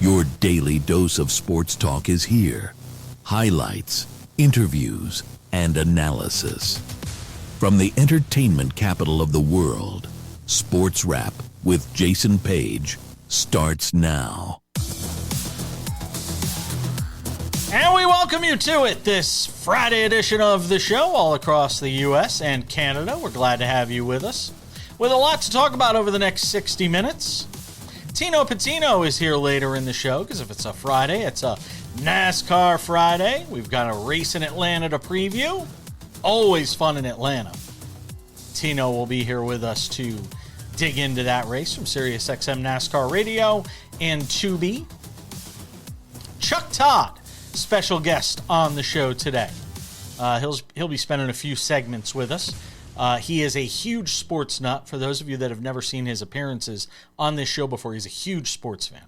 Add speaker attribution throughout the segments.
Speaker 1: Your daily dose of sports talk is here. Highlights, interviews, and analysis. From the entertainment capital of the world, SportsWrap with Jason Page starts now.
Speaker 2: And we welcome you to it, this Friday edition of the show all across the U.S. and Canada. We're glad to have you with us. With a lot to talk about over the next 60 minutes. Tino Patino is here later in the show, because if it's a Friday, it's a NASCAR Friday. We've got a race in Atlanta to preview. Always fun in Atlanta. Tino will be here with us to dig into that race from SiriusXM NASCAR Radio and Tubi. Chuck Todd, special guest on the show today. He'll be spending a few segments with us. He is a huge sports nut. For those of you that have never seen his appearances on this show before, he's a huge sports fan.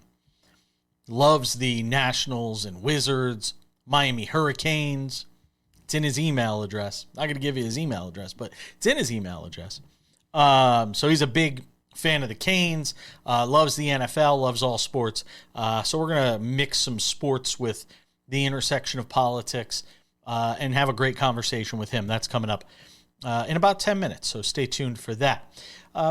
Speaker 2: Loves the Nationals and Wizards, Miami Hurricanes. It's in his email address. I'm not going to give you his email address, but it's in his email address. So he's a big fan of the Canes, loves the NFL, loves all sports. So we're going to mix some sports with the intersection of politics and have a great conversation with him. That's coming up in about 10 minutes, so stay tuned for that.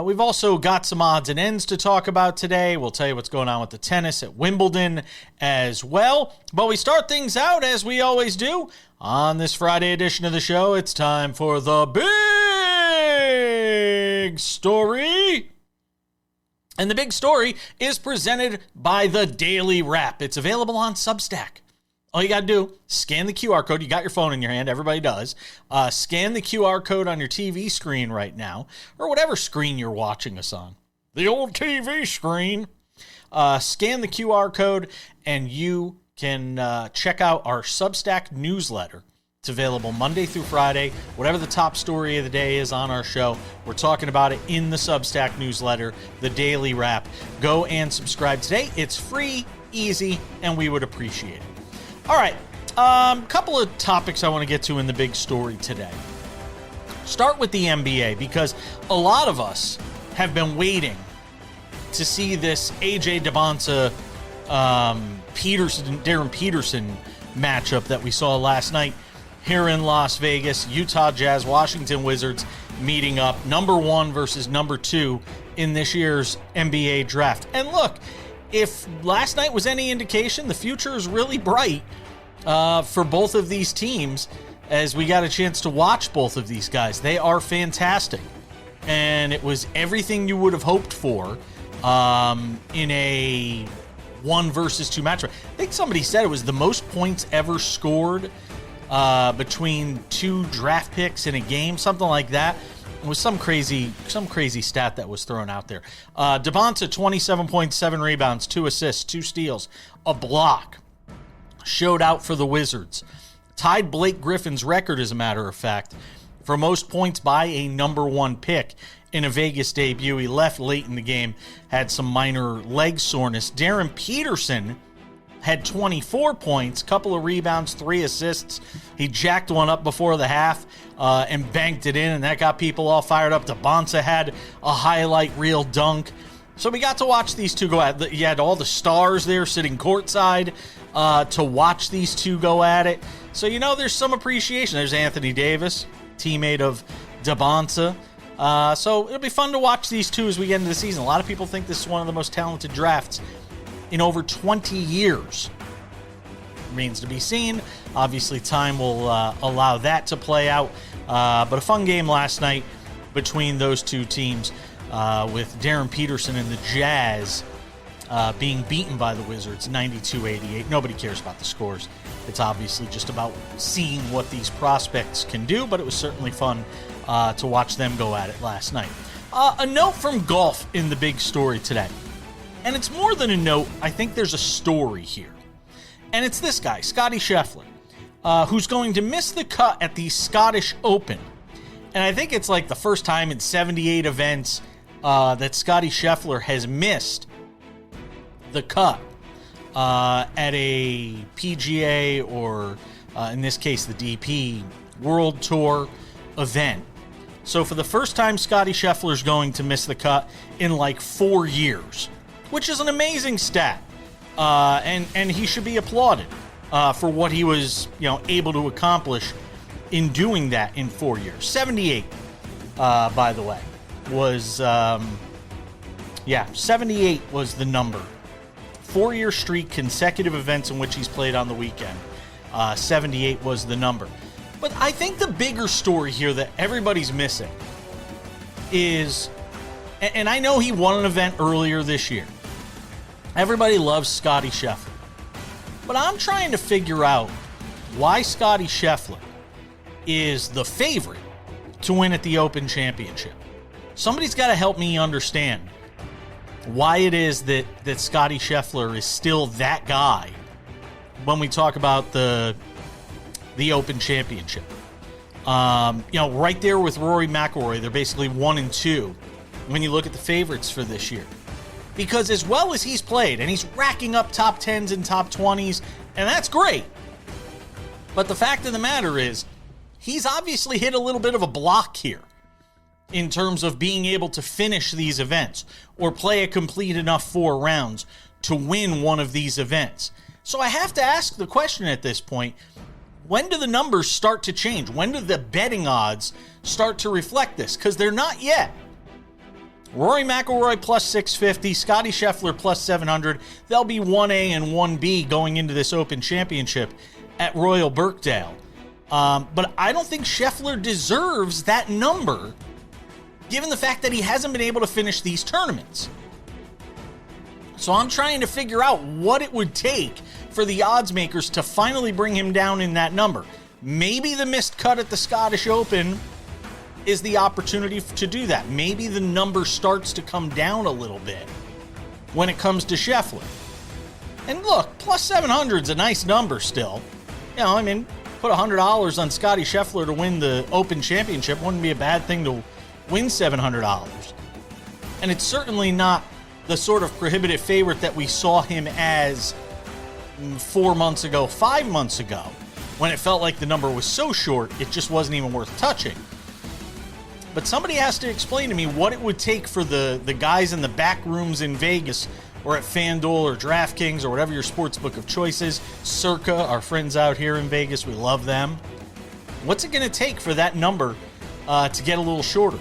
Speaker 2: We've also got some odds and ends to talk about today. We'll tell you what's going on with the tennis at Wimbledon as well. But we start things out, as we always do, on this Friday edition of the show. It's time for the big story. And the big story is presented by the Daily Wrap. It's available on Substack. All you got to do, scan the QR code. You got your phone in your hand. Everybody does. Scan the QR code on your TV screen right now, or whatever screen you're watching us on. The old TV screen. Scan the QR code, and you can check out our Substack newsletter. It's available Monday through Friday. Whatever the top story of the day is on our show, we're talking about it in the Substack newsletter, the Daily Wrap. Go and subscribe today. It's free, easy, and we would appreciate it. All right, couple of topics I want to get to in the big story today. Start with the NBA, because a lot of us have been waiting to see this AJ Dybantsa, Darryn Peterson matchup that we saw last night here in Las Vegas. Utah Jazz, Washington Wizards meeting up, number 1 versus number 2 in this year's NBA draft. And look, if last night was any indication, the future is really bright for both of these teams, as we got a chance to watch both of these guys. They are fantastic. And it was everything you would have hoped for in a 1 versus 2 matchup. I think somebody said it was the most points ever scored between 2 draft picks in a game, something like that. It was some crazy stat that was thrown out there. Dybantsa, 27.7 rebounds, 2 assists, 2 steals, a block. Showed out for the Wizards. Tied Blake Griffin's record, as a matter of fact, for most points by a number 1 pick in a Vegas debut. He left late in the game, had some minor leg soreness. Darryn Peterson had 24 points, couple of rebounds, 3 assists. He jacked one up before the half and banked it in, and that got people all fired up. Dybantsa had a highlight reel dunk. So we got to watch these two go at it. You had all the stars there sitting courtside to watch these two go at it. So, there's some appreciation. There's Anthony Davis, teammate of Dybantsa. So it'll be fun to watch these two as we get into the season. A lot of people think this is one of the most talented drafts in over 20 years. Remains to be seen. Obviously, time will allow that to play out. But a fun game last night between those two teams, with Darryn Peterson and the Jazz being beaten by the Wizards 92-88. Nobody cares about the scores. It's obviously just about seeing what these prospects can do, but it was certainly fun to watch them go at it last night. A note from golf in the big story today. And it's more than a note. I think there's a story here. And it's this guy, Scottie Scheffler, who's going to miss the cut at the Scottish Open. And I think it's like the first time in 78 events that Scottie Scheffler has missed the cut at a PGA or, in this case, the DP World Tour event. So for the first time, Scottie Scheffler's going to miss the cut in like 4 years, which is an amazing stat. and he should be applauded for what he was, able to accomplish in doing that in 4 years. 78, by the way, was 78 was the number. 4-year streak, consecutive events in which he's played on the weekend. 78 was the number. But I think the bigger story here that everybody's missing is, and I know he won an event earlier this year. Everybody loves Scottie Scheffler. But I'm trying to figure out why Scottie Scheffler is the favorite to win at the Open Championship. Somebody's got to help me understand why it is that Scottie Scheffler is still that guy when we talk about the Open Championship. Right there with Rory McIlroy, they're basically 1 and 2 when you look at the favorites for this year. Because as well as he's played, and he's racking up top 10s and top 20s, and that's great. But the fact of the matter is, he's obviously hit a little bit of a block here in terms of being able to finish these events or play a complete enough 4 rounds to win one of these events. So I have to ask the question at this point, when do the numbers start to change? When do the betting odds start to reflect this? Because they're not yet. Rory McIlroy plus 650, Scottie Scheffler plus 700. They'll be 1A and 1B going into this Open Championship at Royal Birkdale. But I don't think Scheffler deserves that number, given the fact that he hasn't been able to finish these tournaments. So I'm trying to figure out what it would take for the odds makers to finally bring him down in that number. Maybe the missed cut at the Scottish Open is the opportunity to do that. Maybe the number starts to come down a little bit when it comes to Scheffler. And look, plus 700 is a nice number still. Put $100 on Scottie Scheffler to win the Open Championship wouldn't be a bad thing to win $700. And it's certainly not the sort of prohibitive favorite that we saw him as 4 months ago, 5 months ago, when it felt like the number was so short, it just wasn't even worth touching. But somebody has to explain to me what it would take for the guys in the back rooms in Vegas or at FanDuel or DraftKings or whatever your sportsbook of choice is. Circa, our friends out here in Vegas, we love them. What's it going to take for that number to get a little shorter?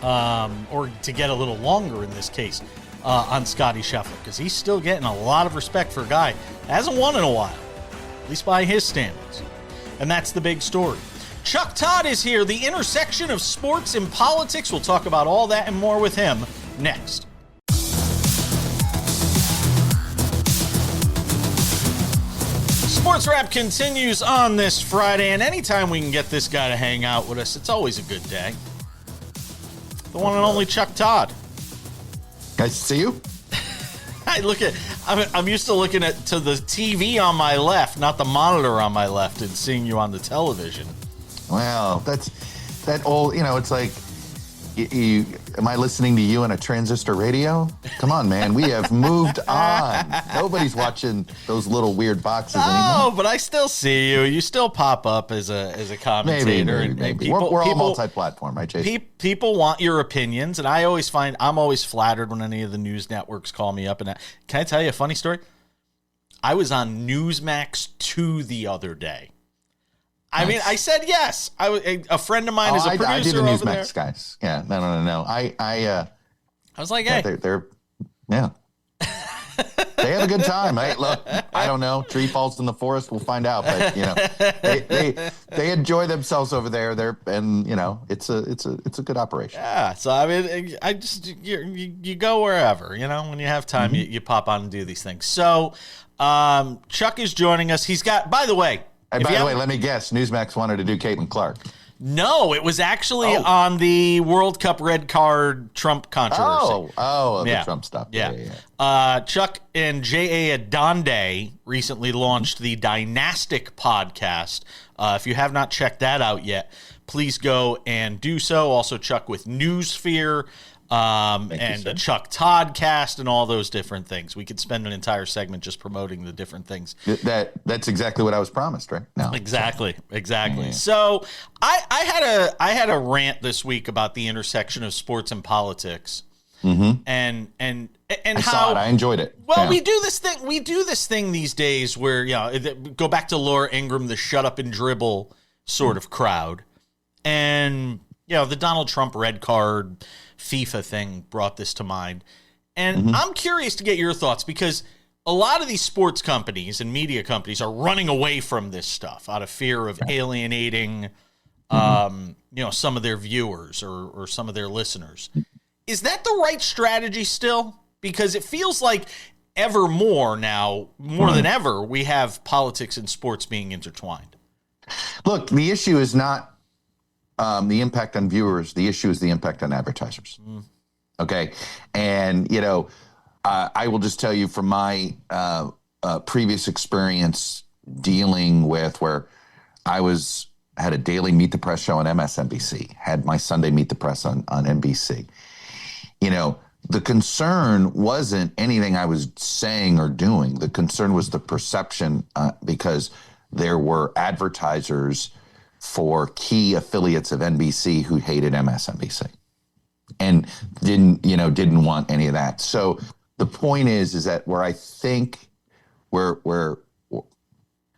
Speaker 2: Or to get a little longer in this case on Scottie Scheffler, because he's still getting a lot of respect for a guy that hasn't won in a while, at least by his standards. And that's the big story. Chuck Todd is here, the intersection of sports and politics. We'll talk about all that and more with him next. SportsWrap continues on this Friday, and anytime we can get this guy to hang out with us, it's always a good day. The one and only Chuck Todd.
Speaker 3: Nice to see you.
Speaker 2: I'm used to looking to the TV on my left, not the monitor on my left, and seeing you on the television.
Speaker 3: Well, that's that old, it's like, am I listening to you on a transistor radio? Come on, man. We have moved on. Nobody's watching those little weird boxes anymore.
Speaker 2: Oh, but I still see you. You still pop up as a commentator.
Speaker 3: Maybe. We're all multi-platform, right, Jason?
Speaker 2: People want your opinions, and I always find I'm always flattered when any of the news networks call me up. And can I tell you a funny story? I was on Newsmax 2 the other day. I mean, I said yes. A friend of mine is a producer
Speaker 3: I did the
Speaker 2: over
Speaker 3: Newsmax
Speaker 2: there.
Speaker 3: guys. Yeah, no. I
Speaker 2: was like, hey,
Speaker 3: they're they have a good time. Hey, look, I don't know. Tree falls in the forest. We'll find out. But they enjoy themselves over there. It's a good operation.
Speaker 2: Yeah. So I mean, you go wherever. When you have time, you pop on and do these things. So Chuck is joining us. He's got, by the way.
Speaker 3: Hey, by the way, let me guess. Newsmax wanted to do Caitlin Clark.
Speaker 2: No, it was actually on the World Cup red card Trump controversy.
Speaker 3: The Trump stuff.
Speaker 2: Yeah. Chuck and J.A. Adonde recently launched the Dynastic podcast. If you have not checked that out yet, please go and do so. Also, Chuck with Newsphere. And the Chuck Todd cast and all those different things. We could spend an entire segment just promoting the different things.
Speaker 3: That's exactly what I was promised, right? No,
Speaker 2: exactly.
Speaker 3: Yeah.
Speaker 2: So I had a rant this week about the intersection of sports and politics.
Speaker 3: Mm-hmm.
Speaker 2: And
Speaker 3: saw it. I enjoyed it.
Speaker 2: Well, we do this thing these days where, go back to Laura Ingraham, the shut up and dribble sort of crowd. And, the Donald Trump red card FIFA thing brought this to mind. And I'm curious to get your thoughts, because a lot of these sports companies and media companies are running away from this stuff out of fear of alienating, some of their viewers or some of their listeners. Is that the right strategy still? Because it feels like ever more now, more than ever, we have politics and sports being intertwined.
Speaker 3: Look, the issue is not the impact on viewers. The issue is the impact on advertisers. Okay. And, I will just tell you from my previous experience dealing with where I had a daily Meet the Press show on MSNBC, had my Sunday Meet the Press on NBC. The concern wasn't anything I was saying or doing. The concern was the perception because there were advertisers for key affiliates of NBC who hated MSNBC and didn't want any of that. So the point is that where I think where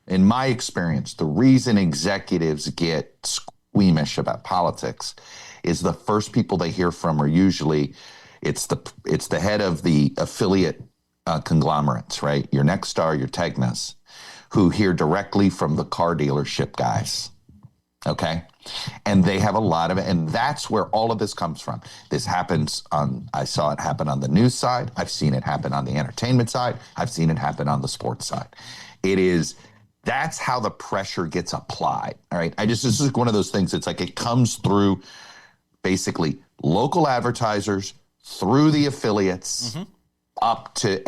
Speaker 3: in my experience, the reason executives get squeamish about politics is the first people they hear from are usually it's the head of the affiliate conglomerates, right? Your Nexstar, your Tegnas, who hear directly from the car dealership guys. Okay. And they have a lot of it. And that's where all of this comes from. This happens I saw it happen on the news side. I've seen it happen on the entertainment side. I've seen it happen on the sports side. That's how the pressure gets applied. All right. This is one of those things. It's like it comes through basically local advertisers, through the affiliates, up to,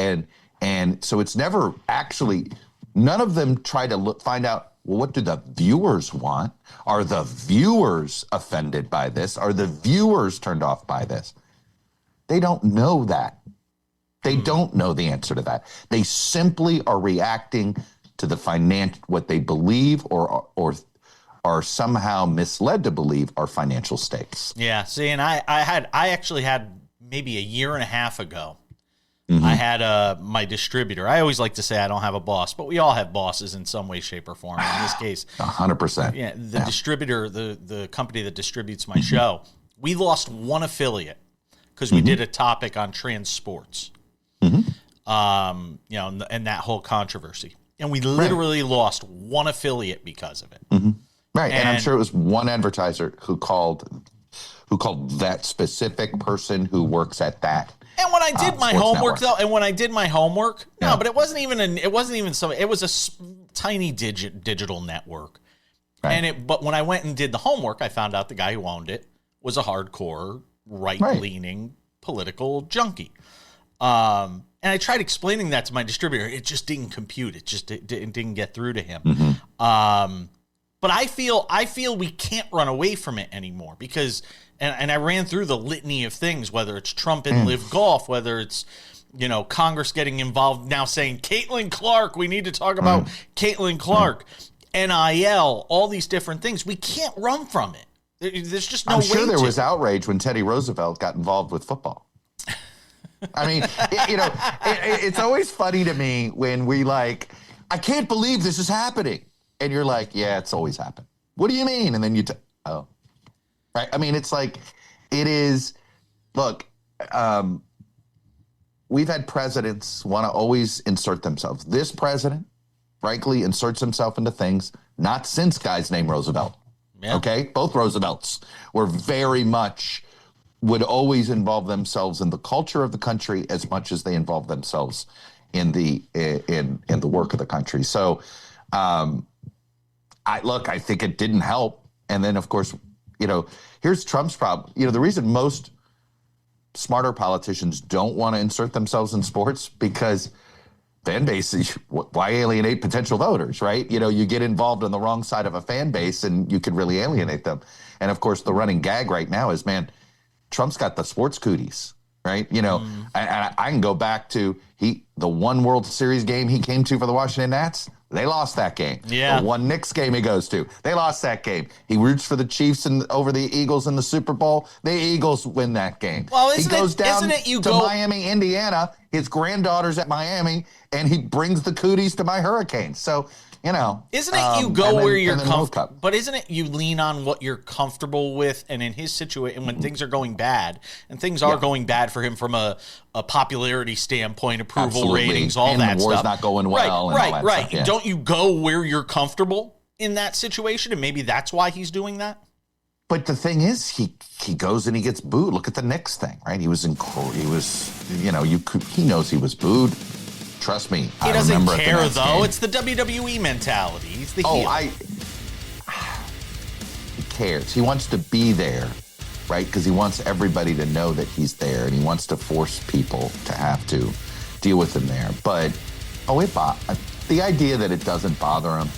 Speaker 3: and so it's never actually, none of them try to find out, well, what do the viewers want? Are the viewers offended by this? Are the viewers turned off by this? They don't know that. They don't know the answer to that. They simply are reacting to the what they believe or are somehow misled to believe are financial stakes.
Speaker 2: Yeah. See, and I actually had maybe a year and a half ago, I had my distributor. I always like to say I don't have a boss, but we all have bosses in some way, shape, or form. In this case,
Speaker 3: 100%.
Speaker 2: Yeah, the distributor, the company that distributes my show, we lost one affiliate because we did a topic on trans sports, and that whole controversy, and we literally lost one affiliate because of it.
Speaker 3: Right, and I'm sure it was one advertiser who called that specific person who works at that.
Speaker 2: And when I did my homework, but it wasn't it was a tiny digital network. Right. But when I went and did the homework, I found out the guy who owned it was a hardcore right-leaning political junkie. And I tried explaining that to my distributor. It just didn't compute. It didn't get through to him. But I feel we can't run away from it anymore because, and I ran through the litany of things, whether it's Trump and Live Golf, whether it's, Congress getting involved now saying, Caitlin Clark, we need to talk about Caitlin Clark, NIL, all these different things. We can't run from it. There's just no way. I'm sure
Speaker 3: there was outrage when Teddy Roosevelt got involved with football. I mean, it's always funny to me when we I can't believe this is happening. And you're like, yeah, it's always happened. What do you mean? And then right. I mean, it's like, it is, look, we've had presidents want to always insert themselves. This president, frankly, inserts himself into things, not since guys named Roosevelt. Yeah. Okay. Both Roosevelts were very much, would always involve themselves in the culture of the country as much as they involve themselves in the work of the country. So, I think it didn't help. And then, of course, here's Trump's problem. The reason most smarter politicians don't want to insert themselves in sports because fan bases, why alienate potential voters, right? You get involved on the wrong side of a fan base and you could really alienate them. And, of course, the running gag right now is, man, Trump's got the sports cooties, right? I can go back to the one World Series game he came to for the Washington Nats. They lost that game.
Speaker 2: Yeah.
Speaker 3: The one Knicks game he goes to, they lost that game. He roots for the Chiefs and over the Eagles in the Super Bowl. The Eagles win that game.
Speaker 2: Well,
Speaker 3: he goes down
Speaker 2: to
Speaker 3: Miami, Indiana. His granddaughter's at Miami, and he brings the cooties to my Hurricanes. So, you know,
Speaker 2: isn't it you go where you're
Speaker 3: comfortable?
Speaker 2: But isn't it you lean on what you're comfortable with? And in his situation, when things are going bad, and things are going bad for him from a popularity standpoint, approval ratings, all
Speaker 3: and
Speaker 2: that
Speaker 3: the war's
Speaker 2: stuff,
Speaker 3: not going well.
Speaker 2: Right.
Speaker 3: Yeah.
Speaker 2: Don't you go where you're comfortable in that situation? And maybe that's why he's doing that.
Speaker 3: But the thing is, he goes and he gets booed. Look at the Knicks thing, right? He knows he was booed. Trust me,
Speaker 2: he doesn't care though. It's the WWE mentality. He's the heel.
Speaker 3: He cares. He wants to be there, right? Because he wants everybody to know that he's there, and he wants to force people to have to deal with him there. But the idea that it doesn't bother him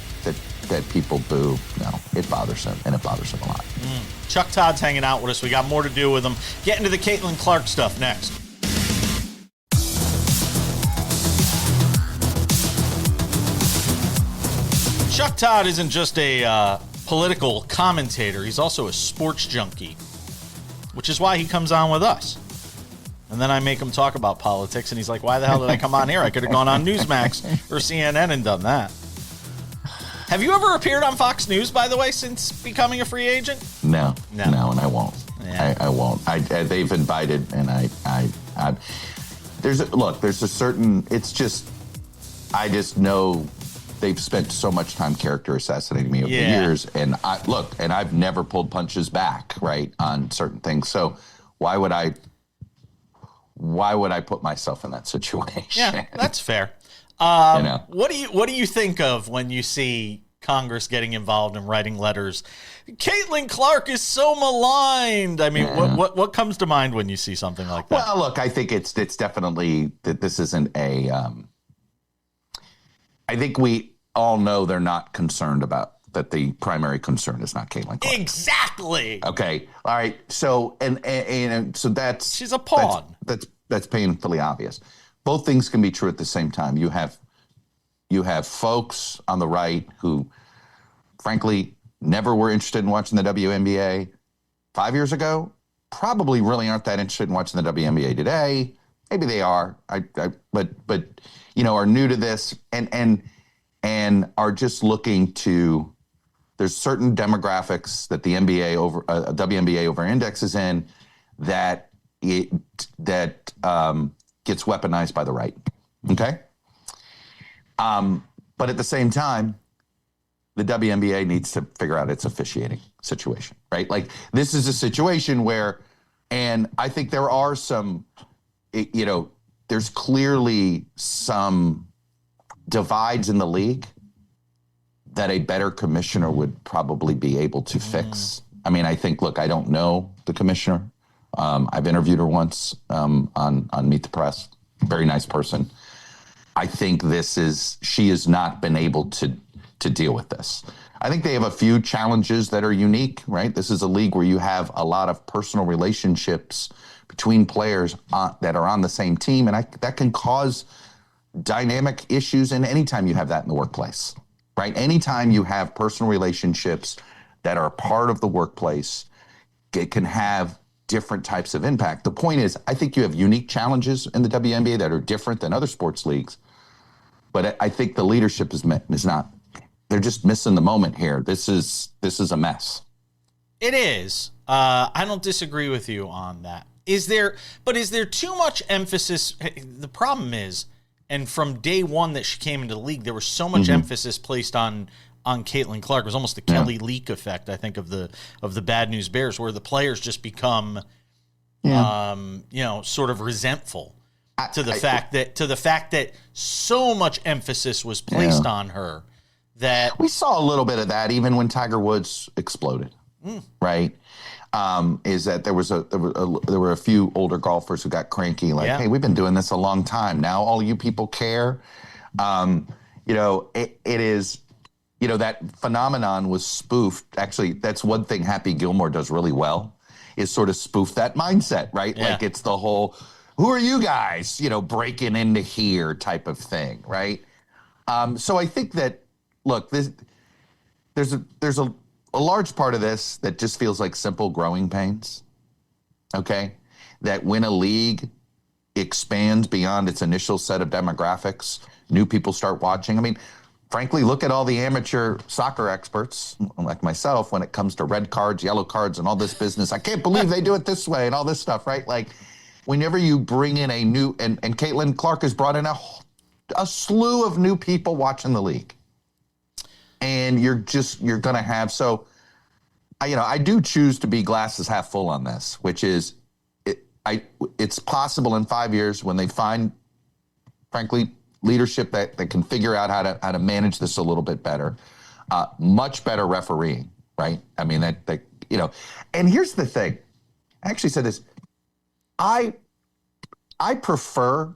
Speaker 3: that people boo, no, it bothers him, and it bothers him a lot.
Speaker 2: Chuck Todd's hanging out with us. We got more to do with him. Get into the Caitlin Clark stuff next. Chuck Todd isn't just a political commentator. He's also a sports junkie, which is why he comes on with us. And then I make him talk about politics, and he's like, why the hell did I come on here? I could have gone on Newsmax or CNN and done that. Have you ever appeared on Fox News, by the way, since becoming a free agent?
Speaker 3: No, and I won't.
Speaker 2: Yeah.
Speaker 3: I won't. They've invited, and there's a certain, it's just, I just know they've spent so much time character assassinating me over the years, and I've never pulled punches back, right, on certain things. So why would I put myself in that situation?
Speaker 2: Yeah, that's fair. What do you think of when you see Congress getting involved and writing letters? Caitlin Clark is so maligned. I mean, what comes to mind when you see something like that?
Speaker 3: Well, look, I think it's definitely that this isn't a. I think we all know they're not concerned about that. The primary concern is not Caitlin Clark.
Speaker 2: Exactly.
Speaker 3: Okay. All right. So and so that's
Speaker 2: she's a pawn.
Speaker 3: That's painfully obvious. Both things can be true at the same time. You have folks on the right who, frankly, never were interested in watching the WNBA 5 years ago. Probably really aren't that interested in watching the WNBA today. Maybe they are. But are new to this and are just looking to. There's certain demographics that the WNBA over indexes in that gets weaponized by the right. Okay. But at the same time, the WNBA needs to figure out its officiating situation, right? Like this is a situation where, and I think there are some, there's clearly some divides in the league that a better commissioner would probably be able to fix. I mean, I think, look, I don't know the commissioner. I've interviewed her once on Meet the Press. Very nice person. I think she has not been able to deal with this. I think they have a few challenges that are unique, right? This is a league where you have a lot of personal relationships between players that are on the same team, and that can cause dynamic issues. And anytime you have that in the workplace, right? Anytime you have personal relationships that are part of the workplace, it can have different types of impact. The point is, I think you have unique challenges in the WNBA that are different than other sports leagues. But I think the leadership is not. They're just missing the moment here. This is a mess.
Speaker 2: It is. I don't disagree with you on that. Is there too much emphasis? The problem is, and from day one that she came into the league, there was so much emphasis placed on Caitlin Clark. It was almost the Kelly Leak effect, I think, of the Bad News Bears, where the players just become, sort of resentful to the fact that so much emphasis was placed on her. That
Speaker 3: we saw a little bit of that even when Tiger Woods exploded, right? Is that there were a few older golfers who got cranky, like, hey, we've been doing this a long time. Now all you people care. It is. That phenomenon was spoofed. Actually, that's one thing Happy Gilmore does really well, is sort of spoof that mindset, right?
Speaker 2: Yeah.
Speaker 3: Like it's the whole, who are you guys, breaking into here type of thing, right? So I think that, look, there's a large part of this that just feels like simple growing pains, okay? That when a league expands beyond its initial set of demographics, new people start watching. I mean, frankly, look at all the amateur soccer experts like myself when it comes to red cards, yellow cards, and all this business. I can't believe they do it this way and all this stuff, right? Like, whenever you bring in a new, and Caitlin Clark has brought in a slew of new people watching the league. And you're going to have, so, I do choose to be glasses half full on this, which is, it's possible in 5 years when they find, frankly, leadership that can figure out how to manage this a little bit better, much better refereeing, right? I mean, and here's the thing. I actually said this. I prefer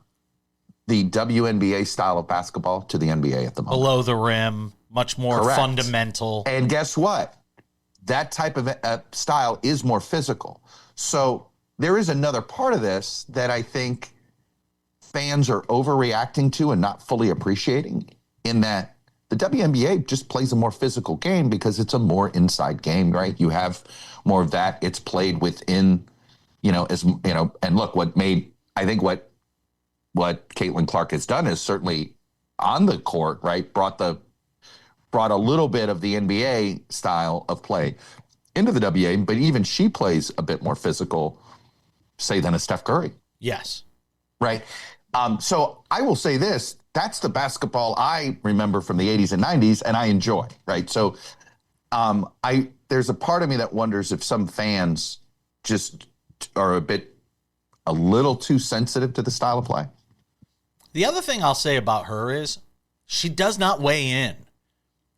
Speaker 3: the WNBA style of basketball to the NBA at the moment.
Speaker 2: Below the rim, much more
Speaker 3: Correct.
Speaker 2: fundamental.
Speaker 3: And guess what? That type of style is more physical. So there is another part of this that I think fans are overreacting to and not fully appreciating, in that the WNBA just plays a more physical game because it's a more inside game, right? You have more of that. It's played within, and look, what Caitlin Clark has done is certainly on the court, right? Brought a little bit of the NBA style of play into the WA, but even she plays a bit more physical, say, than a Steph Curry.
Speaker 2: Yes.
Speaker 3: Right. So I will say this, that's the basketball I remember from the 80s and 90s, and I enjoy, right? So there's a part of me that wonders if some fans just are a little too sensitive to the style of play.
Speaker 2: The other thing I'll say about her is she does not weigh in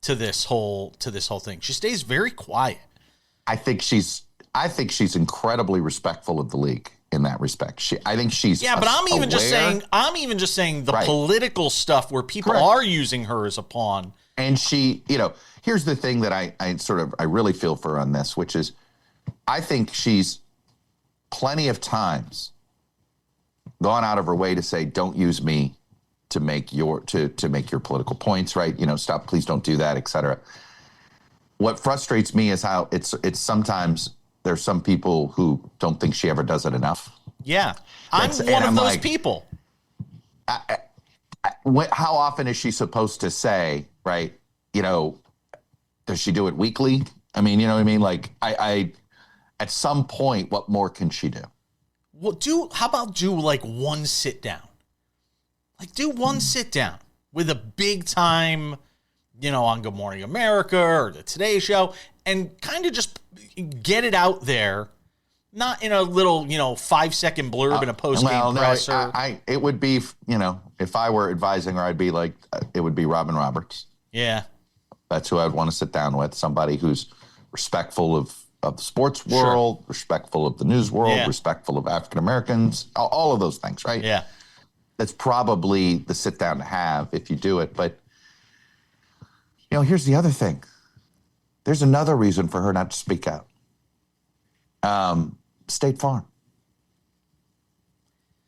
Speaker 2: to this whole thing. She stays very quiet.
Speaker 3: I think she's incredibly respectful of the league in that respect. I think she's
Speaker 2: but I'm even just saying the right. Political stuff where people Correct. Are using her as a pawn.
Speaker 3: And she, here's the thing that I really feel for her on this, which is I think she's plenty of times gone out of her way to say, don't use me to make your political points, right? Stop, please don't do that, et cetera. What frustrates me is how it's sometimes there's some people who don't think she ever does it enough.
Speaker 2: Yeah. I'm one of those people.
Speaker 3: How often is she supposed to say, right? Does she do it weekly? I mean, you know what I mean? Like at some point, what more can she do?
Speaker 2: Well, how about do like one sit down? Like do one sit down with a big time, on Good Morning America or the Today Show, and kind of just get it out there, not in a little, 5-second blurb in a post-game presser.
Speaker 3: It would be, if I were advising her, I'd be like, it would be Robin Roberts.
Speaker 2: Yeah.
Speaker 3: That's who I'd want to sit down with, somebody who's respectful of the sports world, sure. respectful of the news world, yeah. respectful of African Americans, all of those things, right?
Speaker 2: Yeah.
Speaker 3: That's probably the sit down to have if you do it. But, here's the other thing. There's another reason for her not to speak out. State Farm.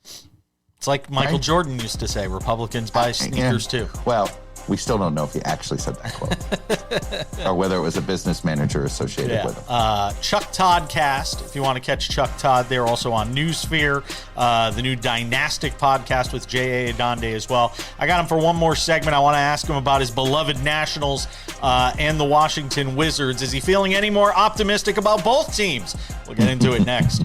Speaker 2: It's like Michael Jordan used to say, Republicans buy sneakers too.
Speaker 3: Well, we still don't know if he actually said that quote or whether it was a business manager associated with him.
Speaker 2: Chuck Todd cast, if you want to catch Chuck Todd, they're also on Newsphere, the new Dynastic podcast with J.A. Adonde as well. I got him for one more segment. I want to ask him about his beloved Nationals and the Washington Wizards. Is he feeling any more optimistic about both teams? We'll get into it next.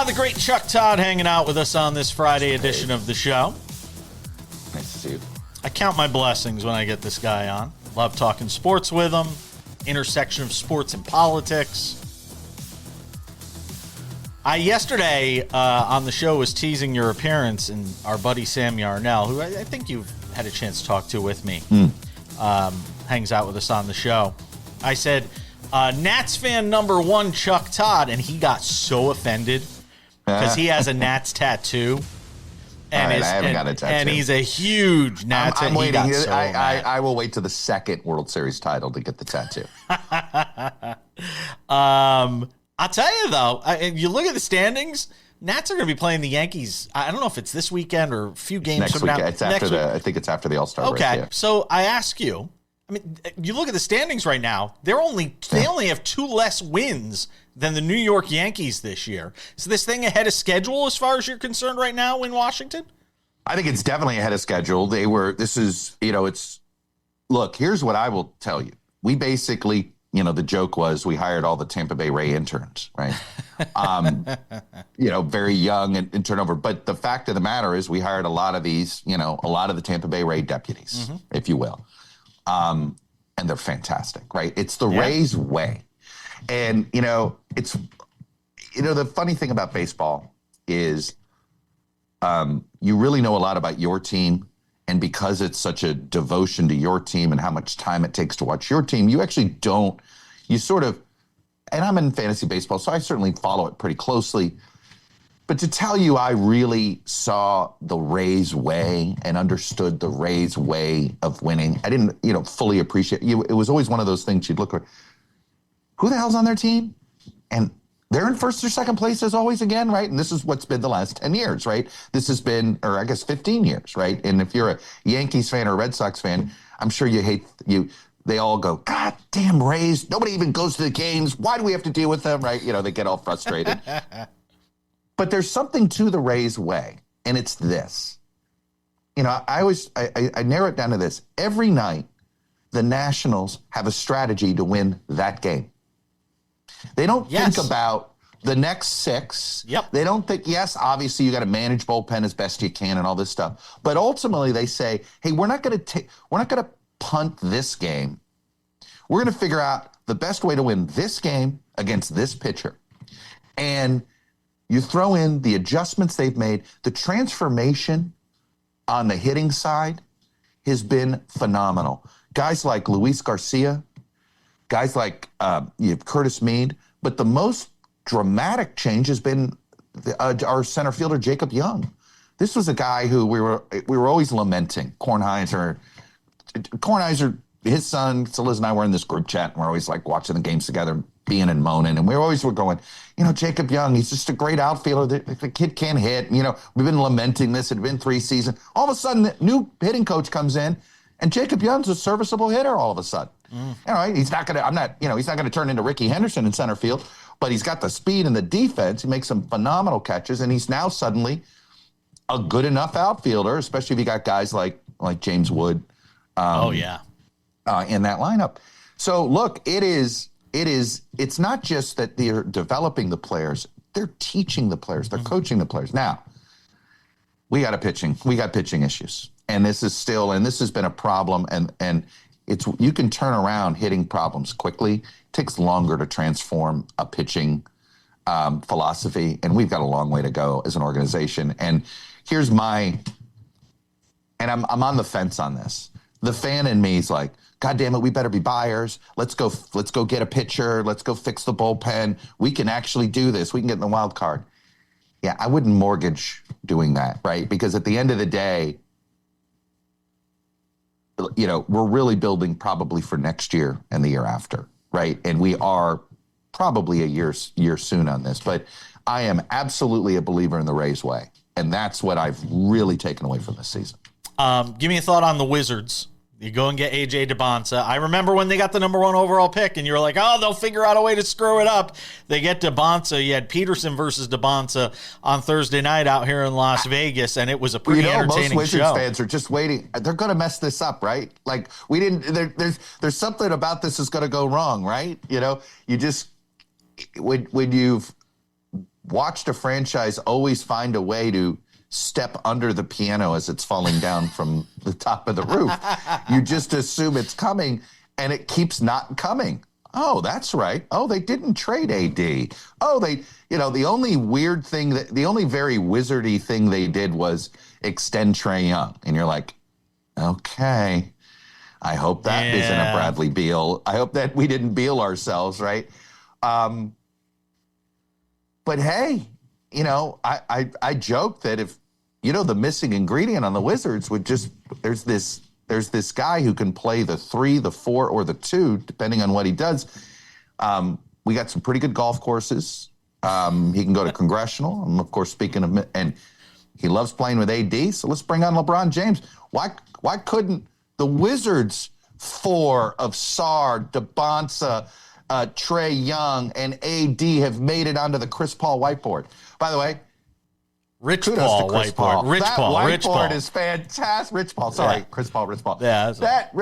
Speaker 2: The great Chuck Todd hanging out with us on this Friday edition of the show.
Speaker 3: Nice to see you.
Speaker 2: I count my blessings when I get this guy on. Love talking sports with him, intersection of sports and politics. I yesterday on the show was teasing your appearance, and our buddy Sam Yarnell, who I think you've had a chance to talk to with me, hangs out with us on the show. I said, Nats fan number one, Chuck Todd, and he got so offended because he has a Nats tattoo. And
Speaker 3: I haven't got a tattoo.
Speaker 2: And he's a huge Nats fan.
Speaker 3: I'm waiting. So I will wait to the second World Series title to get the tattoo.
Speaker 2: I'll tell you, though, you look at the standings, Nats are going to be playing the Yankees. I don't know if it's this weekend or a few games
Speaker 3: Next
Speaker 2: from
Speaker 3: week.
Speaker 2: now.
Speaker 3: It's after I think it's after the All-Star break.
Speaker 2: Okay,
Speaker 3: Yeah.
Speaker 2: so I ask you, I mean, you look at the standings right now, they only have 2 less wins than the New York Yankees this year. Is this thing ahead of schedule as far as you're concerned right now in Washington?
Speaker 3: I think it's definitely ahead of schedule. Look, here's what I will tell you. We basically, the joke was we hired all the Tampa Bay Ray interns, right? Very young and turnover. But the fact of the matter is we hired a lot of these, a lot of the Tampa Bay Ray deputies, if you will. And they're fantastic, right? It's the Rays way. And, it's, the funny thing about baseball is you really know a lot about your team. And because it's such a devotion to your team and how much time it takes to watch your team, you actually don't, and I'm in fantasy baseball, so I certainly follow it pretty closely. But to tell you I really saw the Rays way and understood the Rays way of winning, I didn't, fully appreciate you. It was always one of those things you'd look at, who the hell's on their team? And they're in first or second place as always again, right? And this is what's been the last 10 years, right? This has been, or I guess 15 years, right? And if you're a Yankees fan or a Red Sox fan, I'm sure they all go, God damn Rays, nobody even goes to the games. Why do we have to deal with them, right? They get all frustrated. But there's something to the Rays way, and it's this. I narrow it down to this. Every night, the Nationals have a strategy to win that game. They don't think about the next 6.
Speaker 2: Yep.
Speaker 3: They don't think, obviously you got to manage bullpen as best you can and all this stuff. But ultimately they say, hey, we're not going to punt this game. We're going to figure out the best way to win this game against this pitcher. And you throw in the adjustments they've made. The transformation on the hitting side has been phenomenal. Guys like Luis Garcia, guys like Curtis Mead, but the most dramatic change has been our center fielder, Jacob Young. This was a guy who we were always lamenting. Kornheiser, his son, so Liz and I were in this group chat, and we're always like watching the games together, being and moaning, and we always were going, Jacob Young, he's just a great outfielder. The kid can't hit. We've been lamenting this. It had been 3 seasons. All of a sudden, the new hitting coach comes in, and Jacob Young's a serviceable hitter all of a sudden. All right, he's not gonna turn into Ricky Henderson in center field, but he's got the speed and the defense. He makes some phenomenal catches, and he's now suddenly a good enough outfielder, especially if you got guys like James Wood. In that lineup. So look, it's not just that they're developing the players, they're teaching the players, they're coaching the players. Now, we got pitching issues. And this has been a problem, and you can turn around hitting problems quickly. It takes longer to transform a pitching philosophy, and we've got a long way to go as an organization. And I'm on the fence on this. The fan in me is like, God damn it, we better be buyers. Let's go get a pitcher. Let's go fix the bullpen. We can actually do this. We can get in the wild card. Yeah, I wouldn't mortgage doing that, right? Because at the end of the day, we're really building probably for next year and the year after, right? And we are probably a year soon on this. But I am absolutely a believer in the Rays way. And that's what I've really taken away from this season.
Speaker 2: Give me a thought on the Wizards. You go and get AJ Dybantsa. I remember when they got the number 1 overall pick, and you were like, oh, they'll figure out a way to screw it up. They get Dybantsa. You had Peterson versus Dybantsa on Thursday night out here in Las Vegas, and it was a pretty entertaining
Speaker 3: most
Speaker 2: show.
Speaker 3: Wizards fans are just waiting. They're going to mess this up, right? Like, we didn't. There's something about this is going to go wrong, right? You just when you've watched a franchise always find a way to step under the piano as it's falling down from the top of the roof. You just assume it's coming, and it keeps not coming. Oh, that's right. Oh, they didn't trade AD. Oh, the only weird thing, the only very wizardy thing they did was extend Trae Young. And you're like, okay, I hope that isn't a Bradley Beal. I hope that we didn't Beal ourselves, right? But hey, I joke that if, the missing ingredient on the Wizards would just, there's this guy who can play the 3, the 4, or the 2, depending on what he does. We got some pretty good golf courses. He can go to Congressional. I'm, of course, speaking of, and he loves playing with AD. So let's bring on LeBron James. Why couldn't the Wizards 4 of Sarr, Dybantsa, Trae Young, and AD have made it onto the Chris Paul whiteboard? By the way,
Speaker 2: Rich
Speaker 3: kudos
Speaker 2: Paul
Speaker 3: to Chris
Speaker 2: whiteboard.
Speaker 3: Paul.
Speaker 2: Rich
Speaker 3: that
Speaker 2: Paul.
Speaker 3: whiteboard
Speaker 2: Rich Paul
Speaker 3: is fantastic. Rich Paul. Sorry,
Speaker 2: Yeah.
Speaker 3: Chris Paul. Rich Paul.
Speaker 2: Yeah,
Speaker 3: That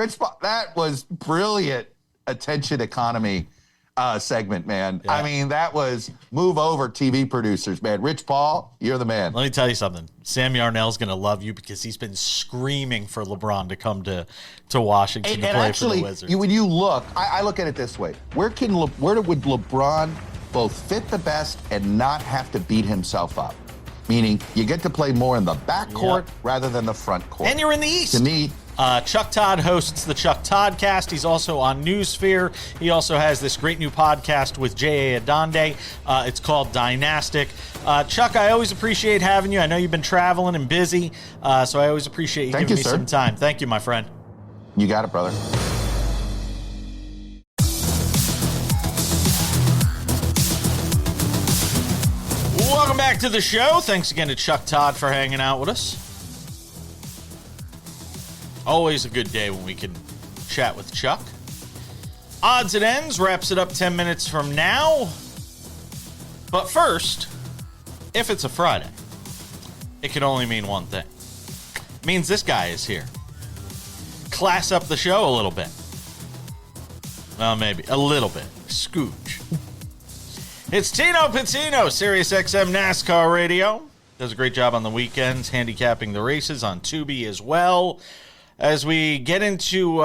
Speaker 3: was attention economy segment, man.
Speaker 2: Yeah.
Speaker 3: I mean, that was move over TV producers, man. Rich Paul, you're the man.
Speaker 2: Let me tell you something. Sam Yarnell's going to love you because he's been screaming for LeBron to come to Washington to play
Speaker 3: actually,
Speaker 2: for the Wizards.
Speaker 3: when you look, I look at it this way: where would LeBron both fit the best and not have to beat himself up? Meaning, you get to play more in the backcourt rather than the front court.
Speaker 2: And you're in the East.
Speaker 3: To me,
Speaker 2: Chuck Todd hosts the Chuck Todd Cast. He's also on Newsphere. He also has this great new podcast with J.A. Adonde. It's called Dynastic. Chuck, I always appreciate having you. I know you've been traveling and busy, so I always appreciate you giving me some time. Thank you, my friend.
Speaker 3: You got it, brother.
Speaker 2: Welcome back to the show. Thanks again to Chuck Todd for hanging out with us. Always a good day when we can chat with Chuck. Odds and Ends wraps it up 10 minutes from now. But first, if it's a Friday, it can only mean one thing. It means this guy is here. Class up the show a little bit. Well, maybe a little bit. Scooch. It's Tino Patino, SiriusXM NASCAR Radio. Does a great job on the weekends, handicapping the races on Tubi as well. As we get into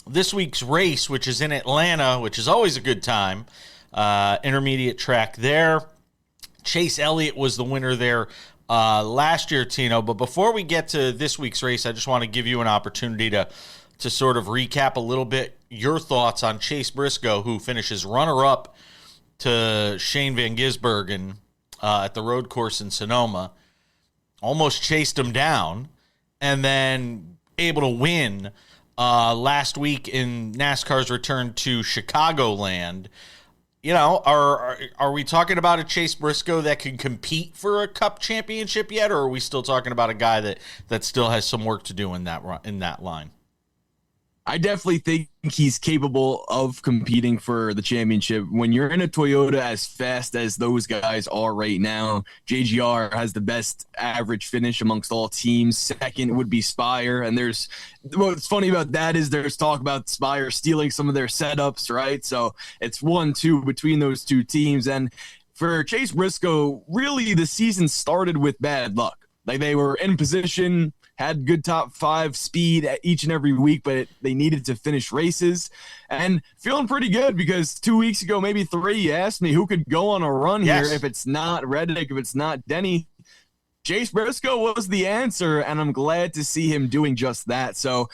Speaker 2: this week's race, which is in Atlanta, which is always a good time, intermediate track there. Chase Elliott was the winner there last year, Tino. But before we get to this week's race, I just want to give you an opportunity to sort of recap a little bit your thoughts on Chase Briscoe, who finishes runner-up to Shane Van Gisbergen at the road course in Sonoma. Almost chased him down, and then able to win last week in NASCAR's return to Chicagoland. You know, are we talking about a Chase Briscoe that can compete for a Cup championship yet, or are we still talking about a guy that still has some work to do in that line?
Speaker 4: I definitely think he's capable of competing for the championship. When you're in a Toyota as fast as those guys are right now, JGR has the best average finish amongst all teams. Second would be Spire. And what's funny about that is there's talk about Spire stealing some of their setups, right? So it's 1-2 between those two teams. And for Chase Briscoe, really the season started with bad luck. Like, they were in position, had good top 5 speed each and every week, but they needed to finish races. And feeling pretty good because 2 weeks ago, maybe 3, you asked me who could go on a run here if it's not Reddick, if it's not Denny. Chase Briscoe was the answer, and I'm glad to see him doing just that. So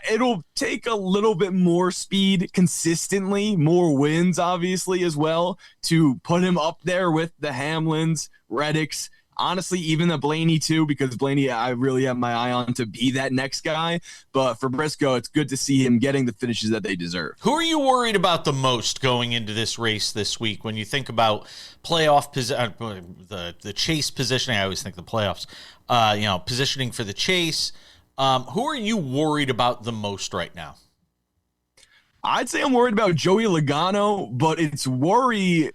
Speaker 4: it'll take a little bit more speed consistently, more wins, obviously, as well, to put him up there with the Hamlins, Reddicks, honestly, even the Blaney too, because Blaney, I really have my eye on to be that next guy. But for Briscoe, it's good to see him getting the finishes that they deserve.
Speaker 2: Who are you worried about the most going into this race this week? When you think about playoff the chase positioning, I always think the playoffs, positioning for the chase. Who are you worried about the most right now?
Speaker 4: I'd say I'm worried about Joey Logano, but it's worry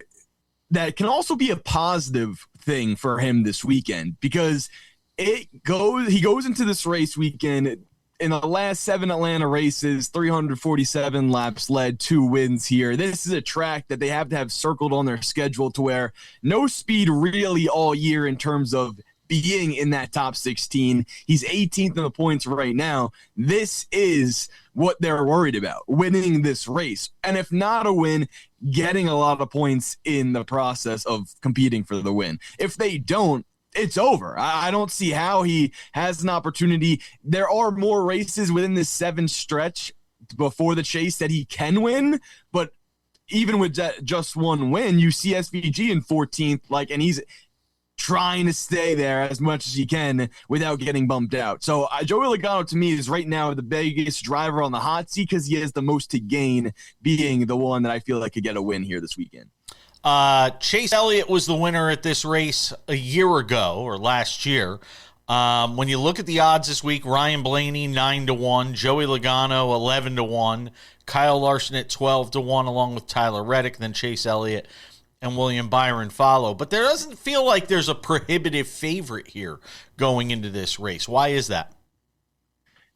Speaker 4: that can also be a positive thing for him this weekend, because he goes into this race weekend in the last 7 Atlanta races, 347 laps led, 2 wins here. This is a track that they have to have circled on their schedule to where no speed really all year in terms of being in that top 16. He's 18th in the points right now. This is what they're worried about, winning this race. And if not a win, getting a lot of points in the process of competing for the win. If they don't, it's over. I don't see how he has an opportunity. There are more races within this 7 stretch before the chase that he can win, but even with just one win, you see SVG in 14th, and he's trying to stay there as much as he can without getting bumped out. So Joey Logano to me is right now the biggest driver on the hot seat because he has the most to gain, being the one that I feel like could get a win here this weekend.
Speaker 2: Chase Elliott was the winner at this race a year ago or last year. When you look at the odds this week, Ryan Blaney 9-1, Joey Logano 11-1, Kyle Larson at 12-1, along with Tyler Reddick, then Chase Elliott and William Byron follow. But there doesn't feel like there's a prohibitive favorite here going into this race. Why is that?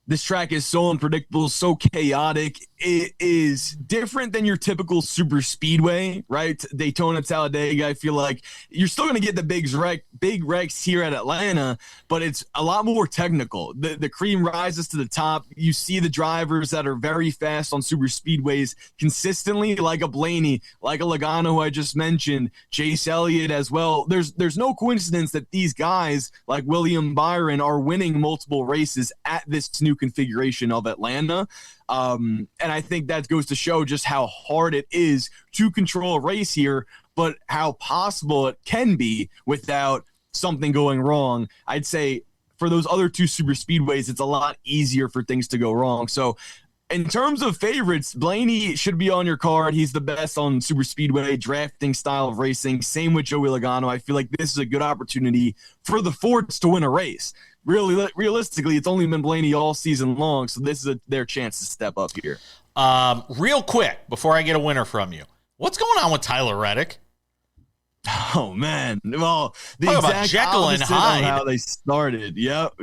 Speaker 4: This track is so unpredictable, so chaotic. It is different than your typical super speedway, right? Daytona, Talladega. I feel like you're still going to get the big wrecks here at Atlanta, but it's a lot more technical. The cream rises to the top. You see the drivers that are very fast on super speedways consistently, like a Blaney, like a Logano, who I just mentioned, Chase Elliott as well. There's no coincidence that these guys like William Byron are winning multiple races at this new configuration of Atlanta. And I think that goes to show just how hard it is to control a race here, but how possible it can be without something going wrong. I'd say for those other two super speedways, it's a lot easier for things to go wrong. So in terms of favorites, Blaney should be on your card. He's the best on super speedway, drafting style of racing. Same with Joey Logano. I feel like this is a good opportunity for the Fords to win a race. Really, realistically, it's only been Blaney all season long, so this is their chance to step up here.
Speaker 2: Real quick, before I get a winner from you, what's going on with Tyler Reddick?
Speaker 4: Oh, man. Well, the
Speaker 2: Talk about
Speaker 4: exact
Speaker 2: Jekyll and
Speaker 4: opposite of
Speaker 2: Hyde.
Speaker 4: how they started. Yep.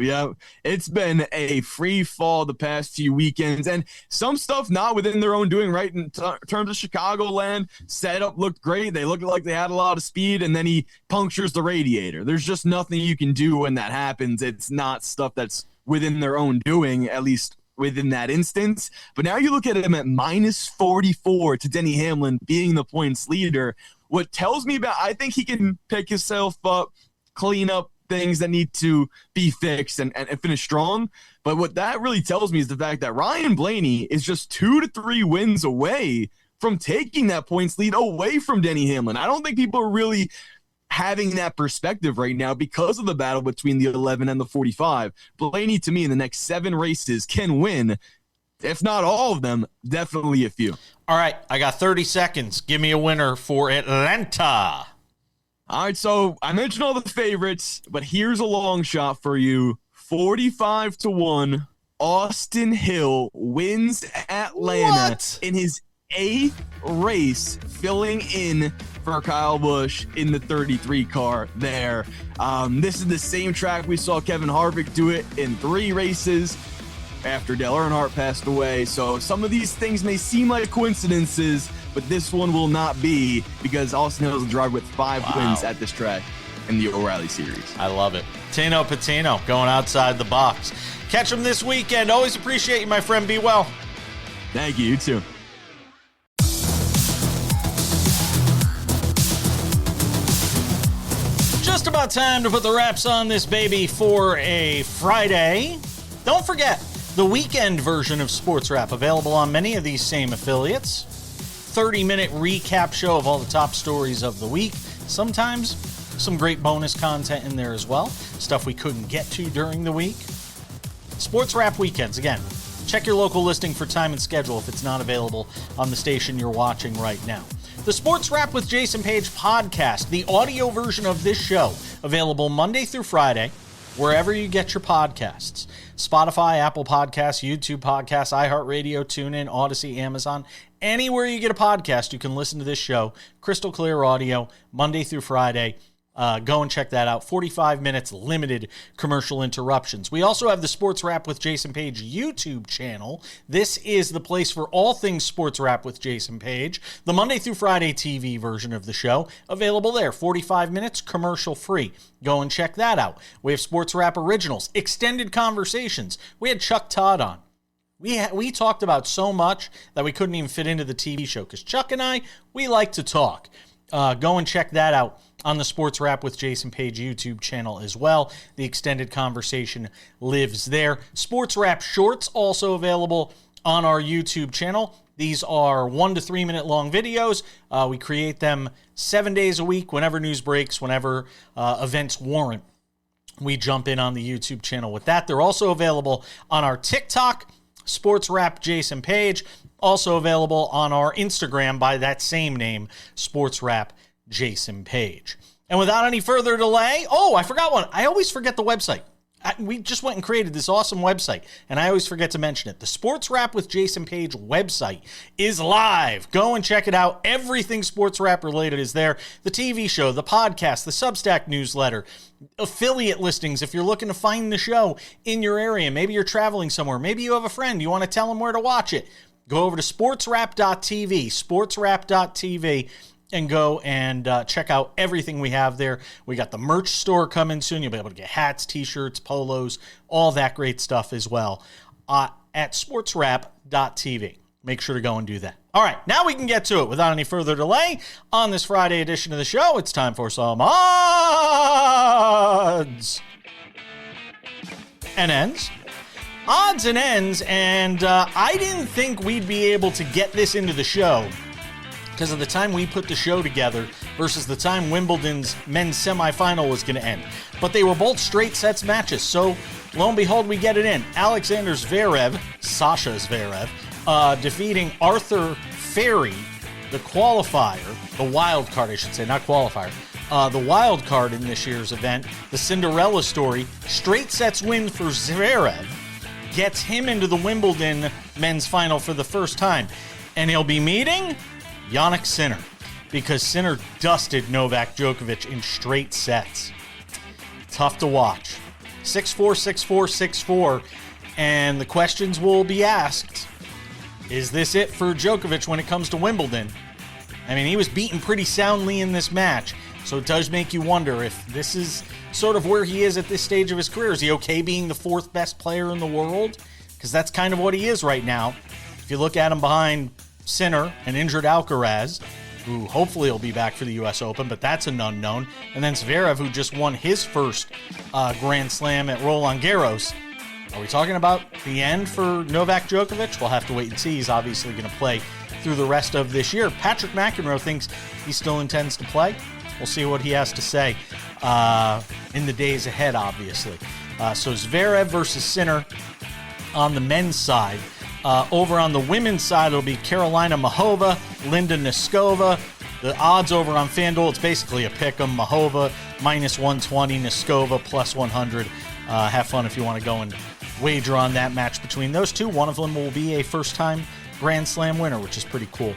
Speaker 4: It's been a free fall the past few weekends, and some stuff not within their own doing, right? In terms of Chicagoland, setup looked great. They looked like they had a lot of speed, and then he punctures the radiator. There's just nothing you can do when that happens. It's not stuff that's within their own doing, at least within that instance. But now you look at him at minus 44 to Denny Hamlin being the points leader. What tells me about, I think he can pick himself up, clean up things that need to be fixed and finish strong. But what that really tells me is the fact that Ryan Blaney is just 2 to 3 wins away from taking that points lead away from Denny Hamlin. I don't think people are really having that perspective right now because of the battle between the 11 and the 45. Blaney, to me, in the next 7 races can win. If not all of them, definitely a few.
Speaker 2: All right, I got 30 seconds. Give me a winner for Atlanta.
Speaker 4: All right, so I mentioned all the favorites, but here's a long shot for you. 45-1, Austin Hill wins Atlanta in his 8th race, filling in for Kyle Busch in the 33 car there. This is the same track we saw Kevin Harvick do it in 3 races after Dale Earnhardt passed away. So some of these things may seem like coincidences, but this one will not be, because Austin Hill is a driver with 5 wins at this track in the O'Reilly Series.
Speaker 2: I love it. Tino Patino going outside the box. Catch him this weekend. Always appreciate you, my friend. Be well.
Speaker 4: Thank you. You too.
Speaker 2: Just about time to put the wraps on this baby for a Friday. Don't forget, the weekend version of SportsWrap available on many of these same affiliates. 30-minute recap show of all the top stories of the week. Sometimes some great bonus content in there as well. Stuff we couldn't get to during the week. SportsWrap weekends. Again, check your local listing for time and schedule if it's not available on the station you're watching right now. The SportsWrap with Jason Page podcast, the audio version of this show, available Monday through Friday, wherever you get your podcasts. Spotify, Apple Podcasts, YouTube Podcasts, iHeartRadio, TuneIn, Odyssey, Amazon. Anywhere you get a podcast, you can listen to this show. Crystal clear audio, Monday through Friday. Go and check that out. 45 minutes, limited commercial interruptions. We also have the Sports Wrap with Jason Page YouTube channel. This is the place for all things Sports Wrap with Jason Page. The Monday through Friday TV version of the show, available there. 45 minutes, commercial free. Go and check that out. We have Sports Wrap Originals, extended conversations. We had Chuck Todd on. We talked about so much that we couldn't even fit into the TV show, because Chuck and I, we like to talk. Go and check that out on the Sports Wrap with Jason Page YouTube channel as well. The extended conversation lives there. Sports Wrap Shorts also available on our YouTube channel. These are 1 to 3 minute long videos. We create them 7 days a week whenever news breaks, whenever events warrant. We jump in on the YouTube channel with that. They're also available on our TikTok, SportsWrap Jason page. Also available on our Instagram by that same name, SportsWrap Jason page. And without any further delay, I forgot one. I always forget the website. We just went and created this awesome website, and I always forget to mention it. The SportsWrap with Jason page website is live. Go and check it out. Everything SportsWrap related is there. The TV show, the podcast, the Substack newsletter, affiliate listings if you're looking to find the show in your area. Maybe you're traveling somewhere. Maybe you have a friend. You want to tell them where to watch it. Go over to sportswrap.tv, sportswrap.tv, and go and check out everything we have there. We got the merch store coming soon. You'll be able to get hats, t-shirts, polos, all that great stuff as well at sportswrap.tv. Make sure to go and do that. All right, now we can get to it without any further delay. On this Friday edition of the show, it's time for some odds and ends. Odds and ends, and I didn't think we'd be able to get this into the show because of the time we put the show together versus the time Wimbledon's men's semifinal was going to end. But they were both straight sets matches, so lo and behold, we get it in. Alexander Zverev, Sasha Zverev, defeating Arthur Ferry, the qualifier, the wild card, I should say, not qualifier, the wild card in this year's event, the Cinderella story. Straight sets win for Zverev gets him into the Wimbledon men's final for the first time. And he'll be meeting Jannik Sinner, because Sinner dusted Novak Djokovic in straight sets. Tough to watch. 6-4, 6-4, 6-4. And the questions will be asked, is this it for Djokovic when it comes to Wimbledon? I mean, he was beaten pretty soundly in this match, so it does make you wonder if this is sort of where he is at this stage of his career. Is he okay being the fourth best player in the world? Because that's kind of what he is right now. If you look at him behind Sinner, an injured Alcaraz, who hopefully will be back for the U.S. Open, but that's an unknown. And then Zverev, who just won his first Grand Slam at Roland Garros. Are we talking about the end for Novak Djokovic? We'll have to wait and see. He's obviously going to play through the rest of this year. Patrick McEnroe thinks he still intends to play. We'll see what he has to say in the days ahead, obviously. So Zverev versus Sinner on the men's side. Over on the women's side, it'll be Carolina Mahova, Linda Neskova. The odds over on FanDuel, it's basically a pick 'em. Mahova minus 120, Neskova plus 100. Have fun if you want to go and wager on that match between those two. One of them will be a first-time Grand Slam winner, which is pretty cool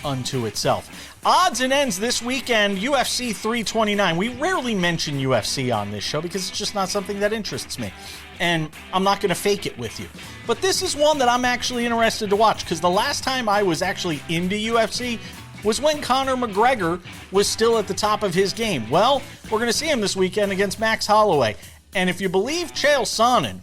Speaker 2: unto itself. Odds and ends this weekend, UFC 329. We rarely mention UFC on this show because it's just not something that interests me. And I'm not going to fake it with you. But this is one that I'm actually interested to watch because the last time I was actually into UFC was when Conor McGregor was still at the top of his game. Well, we're going to see him this weekend against Max Holloway. And if you believe Chael Sonnen,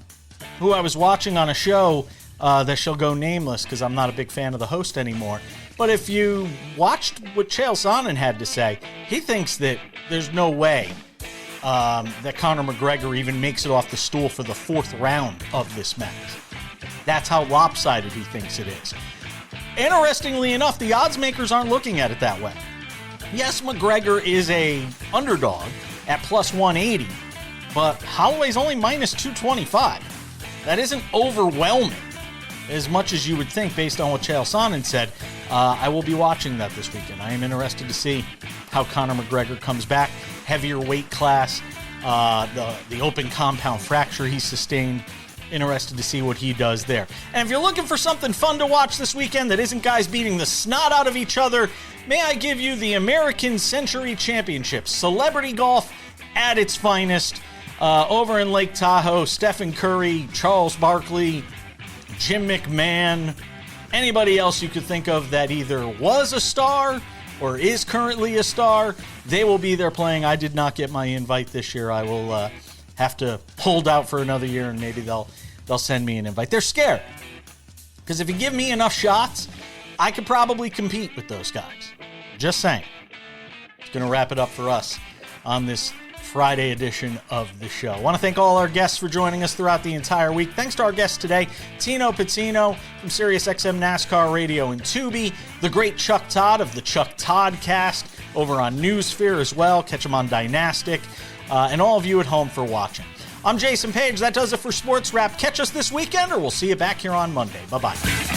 Speaker 2: who I was watching on a show that shall go nameless because I'm not a big fan of the host anymore, but if you watched what Chael Sonnen had to say, he thinks that there's no way that Conor McGregor even makes it off the stool for the fourth round of this match. That's how lopsided he thinks it is. Interestingly enough, the odds makers aren't looking at it that way. Yes, McGregor is a underdog at plus 180, but Holloway's only minus 225. That isn't overwhelming as much as you would think based on what Chael Sonnen said. I will be watching that this weekend. I am interested to see how Conor McGregor comes back. Heavier weight class, the open compound fracture he sustained. Interested to see what he does there. And if you're looking for something fun to watch this weekend that isn't guys beating the snot out of each other, may I give you the American Century Championship, celebrity golf at its finest. Over in Lake Tahoe, Stephen Curry, Charles Barkley, Jim McMahon, anybody else you could think of that either was a star or is currently a star, they will be there playing. I did not get my invite this year. I will have to hold out for another year, and maybe they'll send me an invite. They're scared, because if you give me enough shots, I could probably compete with those guys. Just saying. It's going to wrap it up for us on this Friday edition of the show. I want to thank all our guests for joining us throughout the entire week. Thanks to our guest today, Tino Patino from SiriusXM NASCAR Radio and Tubi, the great Chuck Todd of the Chuck Todd Cast over on Newsphere as well. Catch him on Dynastic, and all of you at home for watching. I'm Jason Page. That does it for Sports Wrap. Catch us this weekend, or we'll see you back here on Monday. Bye-bye.